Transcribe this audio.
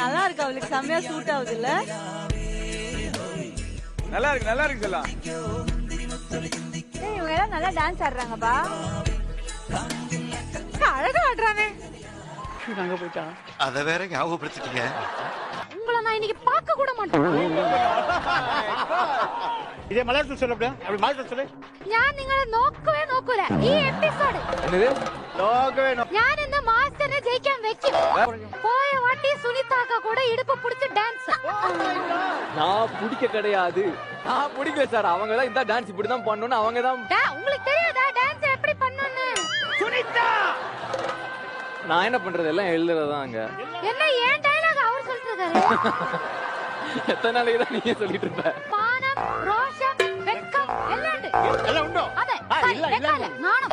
நல்லா இருக்கு, அவளுக்கு செம்மையா சூட் ஆகுது இல்ல? நல்லா இருக்கு, நல்லா இருக்கு செல்லம். இவங்க எல்லாம் நல்லா டான்ஸ் ஆடுறாங்கப்பா. அழகா ஆடுறானே. நாங்க போயிட்டா அத வேற ஞாபகப்படுத்திட்டீங்க. உங்களை நான் இன்னைக்கு பார்க்க கூட மாட்டேன். ഇതേ മലയാളത്തിൽ சொல்லு அப்படி മലയാളത്തിൽ சொல்லு. ഞാൻ നിങ്ങളെ നോക്കൂല. ഈ എപ്പിസോഡ് ഞാൻ ഇന്ന് മാസ്റ്ററിനെ ജയിക്കാൻ വെക്കും. പോയ വാട്ടി സുനിതാക്ക கூட இடுப்பு பிடிச்சு டான்ஸ். நான் பிடிக்க கிடையாது, நான் பிடிக்கல சார். அவங்க தான் இந்த டான்ஸ் இப்படி தான் பண்ணனும், அவங்க தான். உங்களுக்கு தெரியாதா டான்ஸ் எப்படி பண்ணனும்னு? சுனிதா நான் என்ன பண்றது, எல்லாம் எழுதுறதாங்க. என்ன ஏன் டயலாக் அவர் சொல்லிட்டு இருக்காரு? எத்தனை நாளைக்கு தான் நீங்க சொல்லிட்டு இருப்ப? பானம் ரோஷம் வெட்கம் எல்லாம் உண்டு. எல்லாம் உண்டோ? അതെ ഇല്ല നാണം